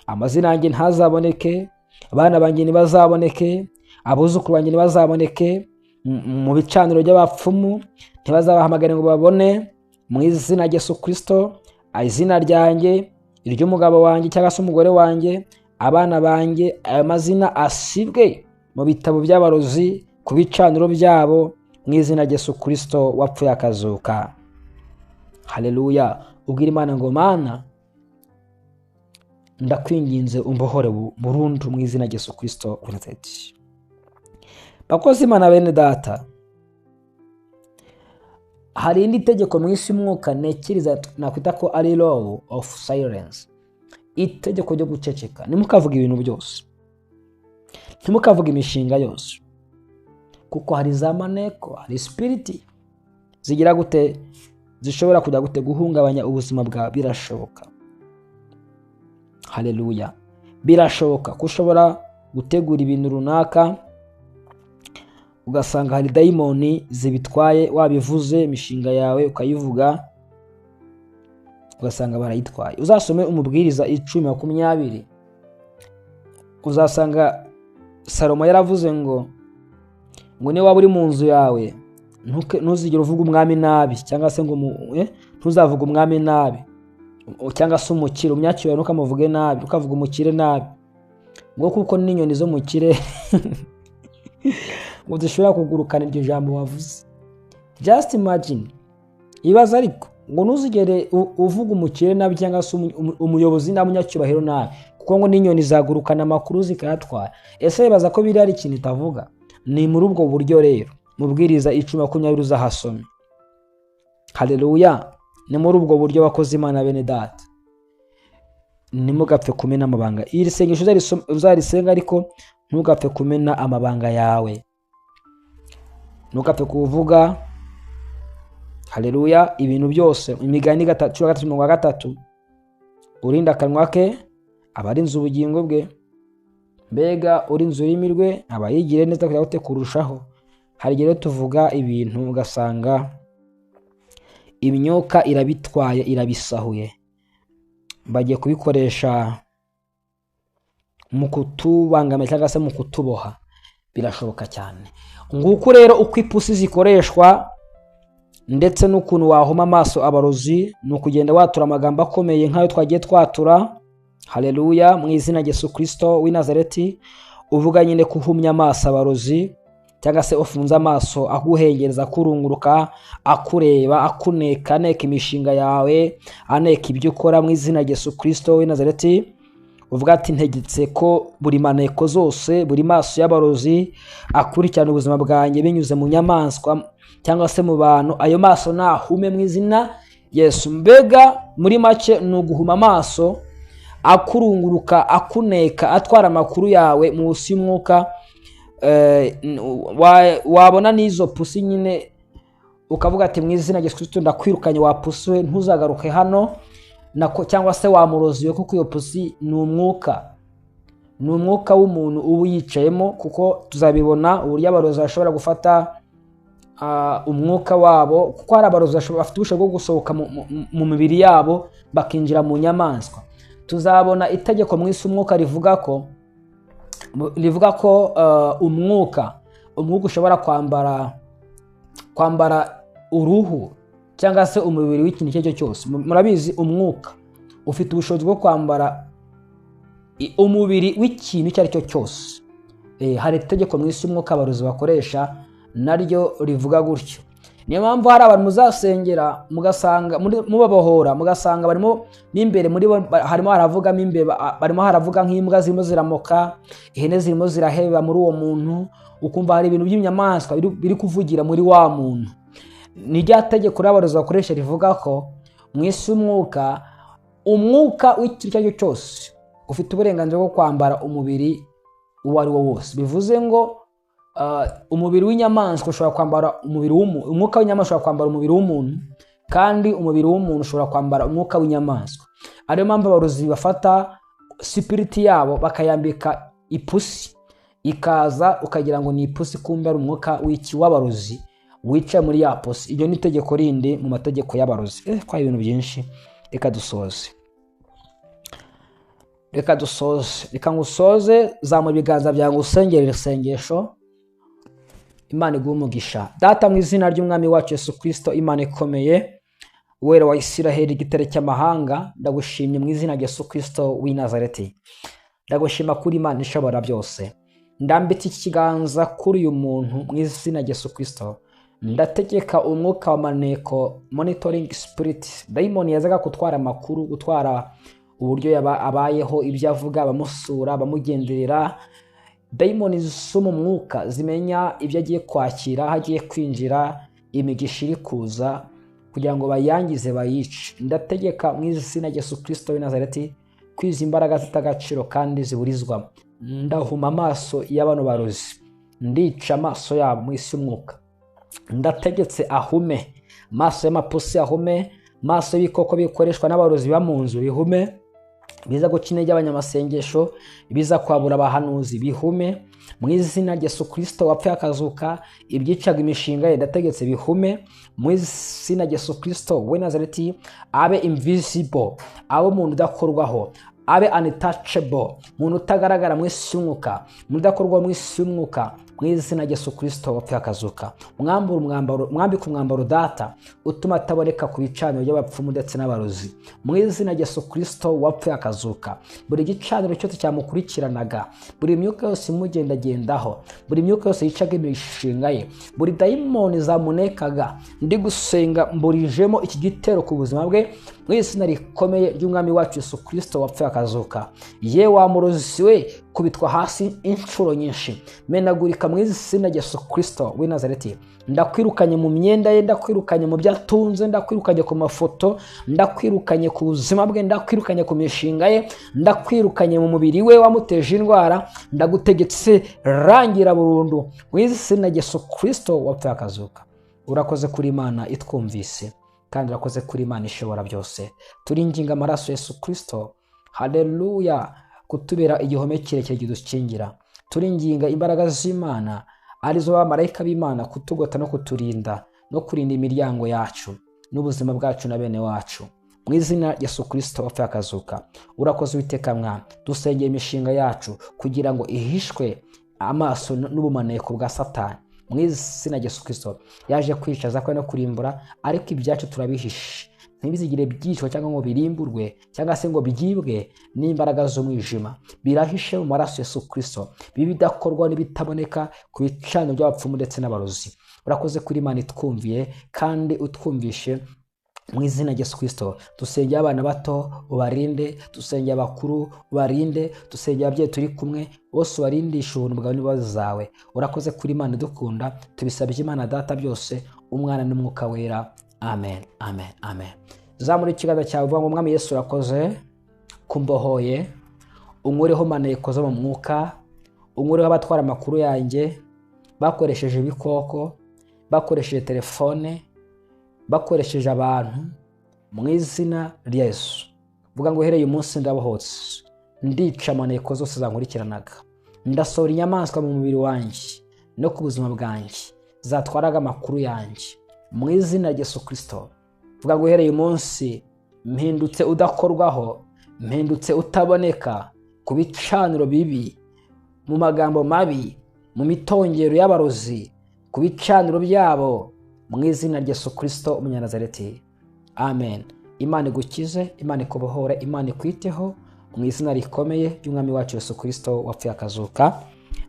Amazina yanjye ntazaboneke, abana banjye ntibazaboneke, abuzukuru banjye ntibazaboneke mu bicaniro by'abapfumu, ntibazabahamagare ngo babone mu izina rya Yesu Kristo. Izina ryanjye, iry'umugabo wanjye cyangwa se umugore wanjye, abana banjye, ayo mazina asibwe mu bitabo by'abarozi, ku bicaniro byabo mu izina rya Yesu Kristo wapfuye akazuka. Haleluya. Ubwira Imana ngo Mana, ndakwinginze umbohore burundu mu izina rya Yesu Kristo w'i Nazareti. Bakozi Imana bene data, hari indi tegeko mu isi y'umwuka ntekereza nakwita ko ari law of silence. Itegeko ryo guceceka. Ntimukavuga ibintu byose, ntimukavuga imishinga yose, kuko hari za maneko, hari spiriti zigira gute, zishobora kujya gute guhungabanya ubuzima bwawe. Birashoboka. Haleluya. Birashoboka ko ushobora gutegura ibintu runaka ugasanga hari dayimoni zibitwaye, wabivuze imishinga yawe ukayivuga ugasanga barayitwaye. Uzasome umubwiriza 10:20, uzasanga Salomo yaravuze ngo niwe waba uri mu nzu yawe ntuzigere uvuga umwami nabi, cyangwa se ngo ntuzavuga umwami nabi, cyangwa se umukire, umnyakiro ntukamuvuge nabi, ukavuga umukire nabi, ngo kuko n'inyoni zo mu kirere ngo zishobora kugurukana iryo jambo wavuze. Just imagine. Ibaza ariko ngo ntuzigere uvuga umukire nabi cyangwa se umuyobozi na munyacyubahiro nabi, kuko ngo n'inyoni zagurukana amakuru zikayatwara. Ese bibaza ko biri ari ikintu itavuga? Ni muri ubwo buryo rero mubwiriza 10:20 uzahasome. Haleluya. Ni muri ubwo buryo bakoze Imana bene data. Nimugapfe kumena amabanga. Iri sengesho uzarisenga ariko ntugapfe kumena amabanga yawe. Ntugapfe kuvuga. Haleluya. Ibintu byose imigani 3:3 urinda akanwa ke abarinze ubugingo bwe, mbega urinze ururimi rwe abayigire neza kugira gute kurushaho. Hari igihe tuvuga ibintu ugasanga imyuka irabitwaye, irabisahuye, bagiye kubikoresha mu kutubangamira cyangwa se mu kutuboha. birashoboka cyane. Nguko rero uko ipusi zikoreshwa ndetse n'ukuntu wahuma amaso abarozi, ni ukugenda watura amagambo akomeye nk'ayo twagiye twatura. Haleluya, mu izina rya Yesu Kristo w'i Nazareti, uvuga nyine kuhumya amaso abarozi, cyangwa se ufunze amaso aguhengereza, akurunguruka, akureba, akuneka, aneka imishinga yawe, aneka ibyo ukora. Mu izina rya Yesu Kristo w'i Nazareti, uvuga ati ntegetse ko buri maneko zose, buri maso y'abarozi akurikirana ubuzima bwanjye binyuze mu nyamaswa cyangwa se mu bantu, ayo maso nahume mu izina Yesu. Mbega muri make ni uguhuma amaso akurunguruka, akuneka, atwara amakuru yawe munsi y'umwuka. Wabona n'izo pusi nyine ukavuga ati mu izina rya Yesu Kristo ndakwirukanye wa pusi we, ntuzagaruke hano. Cyangwa se wamurozi we, kuko iyo pusi ni umwuka w'umuntu uba yicayemo, kuko tuzabibona uburyo abarozi bashobora gufata umwuka wabo, kuko hari abarozi bafite ubushobozi bwo gusohoka mu mibiri yabo bakinjira mu nyamaswa. Tuzabona itegeko mu isi umwuka rivuga ko umwuka ushobora kwambara uruhu cyangwa se umubiri w'ikintu icyo cyose. Murabizi umwuka ufite ubushobozi bwo kwambara umubiri w'ikintu icyo ari cyo cyose. Hari itegeko mu isi umwuka abarozi bakoresha naryo rivuga gutyo. Niyo mpamvu hari abantu muzasengera mugasanga mubabohora, mugasanga barimo n'imbere muri bo harimo haravugamo imbeba, barimo haravuga nk'imbwa zirimo ziramoka, ihene zirimo ziraheba muri uwo muntu, ukumva hari ibintu by'inyamaswa biri kuvugira muri wa muntu. Ni rya tegeko abarozi bakoresha rivuga ko mu isi umwuka w'ikintu icyo ari cyo cyose ufite uburenganzira bwo kwambara umubiri uwo ari wo wose. Bivuze ngo umubiri w'inyamaswa ushobora kwambara umubiri w'umuntu, umwuka w'inyamaswa ushobora kwambara umubiri w'umuntu, kandi umubiri w'umuntu ushobora kwambara umwuka w'inyamaswa. Ariyo mpamvu abarozi bafata sipiriti yabo bakayambika ipusi, ikaza ukagira ngo ni ipusi, kumbe ari umwuka w'abarozi wicaye muri ya pusi. Iryo ni itegeko rindi mu mategeko y'abarozi. Kwa ibintu byinshi, reka ngusoze. Zamura ibiganza byawe ngusengere isengesho. Imana iguhe umugisha. Data, mu izina ry'umwami wacu Yesu Kristo, Imana ikomeye, wera wa Isiraheli, igitare cy'amahanga, ndagushimye mu izina rya Yesu Kristo w'i Nazareti. Ndagushima kuri Imana ishobora byose. Ndambitse ikiganza kuri uyu muntu mu izina rya Yesu Kristo. Ndategeka umwuka wa maneko, monitoring spirit, daimoni yazaga kutwara amakuru, gutwara uburyo abayeho, ibyo avuga, bamusura, bamugenderera. Daimoni zo mu mwuka zimenya ibyo agiye kwakira, hagiye kwinjira, imigisha iri kuza kugira ngo bayangize, bayice. Ndategeka mu izina rya Yesu Kristo w'i Nazareti kwiza imbaraga zitagaciro kandi ziburizwamo. Ndahuma amaso y'abano barozi, ndica amaso yabo mu isi y'umwuka. Ndategetse ahume, amaso y'amapusi ahume, amaso y'ibikoko bikoreshwa n'abarozi ba mu nzu bihume, biza guca intege abanyamasengesho, biza kwabura abahanuzi bihume. Mu izina rya Yesu Kristo wapfuye akazuka, ibyicaga imishinga ye ndategetse bihume. Mu izina rya Yesu Kristo w'i Nazareti, abe invisible, abe umuntu udakorwaho, abe untouchable, umuntu utagaragara mu isi y'umwuka, umuntu udakorwa mu isi y'umwuka. Mu izina rya Yesu Kristo wapfuye akazuka, mwambike umwambaro data utuma ataboneka ku bicaniro by'abapfumu ndetse n'abarozi. Mu izina rya Yesu Kristo wapfuye akazuka, buri gicaniro cyose cyamukurikiranaga, buri myuka yose imugendagendaho, buri myuka yose yicaga imishinga ye, buri dayimoni zamunekaga, ndi gusenga mburijemo iki gitero ku buzima bwe mu izina rikomeye ry'umwami wacu Yesu Kristo wapfuye akazuka. Ye wa murozi we, kubitwa hasi inshuro nyinshi, menagurika mu izina rya Yesu Kristo w'i Nazareti. Ndakwirukanye mu myenda ye, ndakwirukanye mu byatunze, ndakwirukanye ku mafoto, ndakwirukanye ku buzima bwe, ndakwirukanye ku mishinga ye, ndakwirukanye mu mubiri we wamuteje indwara. Ndagutegetse rangira burundu mu izina rya Yesu Kristo wapfuye akazuka. Urakoze kuri Imana itwumvise, kandi urakoze kuri Imana ishobora byose. Turinginga amaraso Yesu Kristo, haleluya, kutubera igihome kirekire kidukingira. Turinginga imbaraga z'Imana arizo bamarayika b'Imana kutugota no kuturinda no kurinda imiryango yacu n'ubuzima bwacu na bene wacu. Mu izina rya Yesu Kristo wapfuye akazuka. Urakoze Uwiteka Mwami, dusengeye imishinga yacu kugira ngo ihishwe amaso n'ubumaneko bwa Satani mu izina rya Yesu Kristo. Yaje kwicaza ko no kurimbura, ariko ibyacu turabihishe ntibizigire byicwa cyangwa ngo birimburwe cyangwa se ngo byibwe n'imbaraga z'umwijima. Birahishe mu maraso ya Yesu Kristo, bibi bidakorwa n'ibitaboneka ku bicaniro by'abapfumu ndetse n'abarozi. Urakoze kuri Imana itwumviye kandi utwumvishe mu izina rya Yesu Kristo. Dusengera abana bato ubarinde, dusengera abakuru ubarinde, dusengera ababyeyi turi kumwe bose ubarindisha ubuntu bwawe n'imbabazi zawe. Urakoze kuri Imana idukunda, tubisabye Imana Data byose, Umwana n'Umwuka Wera. Amen, amen, amen. Zamura ikiganza cyawe uvuga ngo Mwami Yesu urakoze kumbohoye, unkureho maneko zo mu mwuka, unkureho abatwara amakuru yanjye bakoresheje ibikoko, bakoresheje telefone, bakoresheje abantu, mu izina rya Yesu. Vuga ngo uhereye umunsi ndabohotse, ndica amaneko zose zankurikiranaga, ndasohora inyamaswa mu mubiri wanjye no ku buzima bwanjye zatwaraga amakuru yanjye mu izina rya Yesu Kristo. Vuga ngo uhereye umunsi mpindutse udakorwaho, mpindutse utaboneka ku bicaniro bibi, mu magambo mabi, mu mitongero y'abarozi, ku bicaniro byabo mu izina rya Yesu Kristo Umunyanazareti. Amen. Imana igukize, Imana ikubohore, Imana ikwiteho mu izina rikomeye ry'Umwami wacu Yesu Kristo wapfuye akazuka.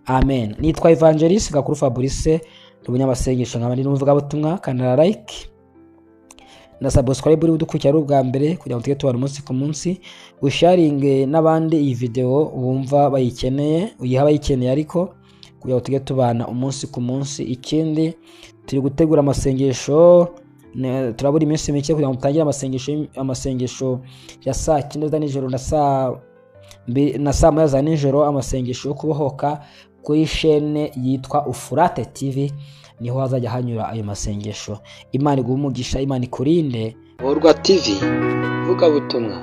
Amen. Nitwa Evangelist Gakuru Fabrice, umunyamasengesho nk'abandi n'umuvugabutumwa. Kanara like na subscribe uri budukurikira ubwa mbere kugira ngo tujye tubana umunsi ku munsi. Usharinge n'abandi iyi video wumva bayikeneye, uyiha bayikeneye ariko kugira ngo tujye tubana umunsi ku munsi. Ikindi turi gutegura amasengesho, turabura iminsi mike kugira ngo tutangire amasengesho ya saa 9 za nijoro na saa 9 za nijoro, amasengesho yo kubohoka kuri chaîne yitwa Ufurate TV, niho hazajya hanyura ayo masengesho. Imana iguhe umugisha, Imana ikurinde. Borwa TV, vuga butumwa.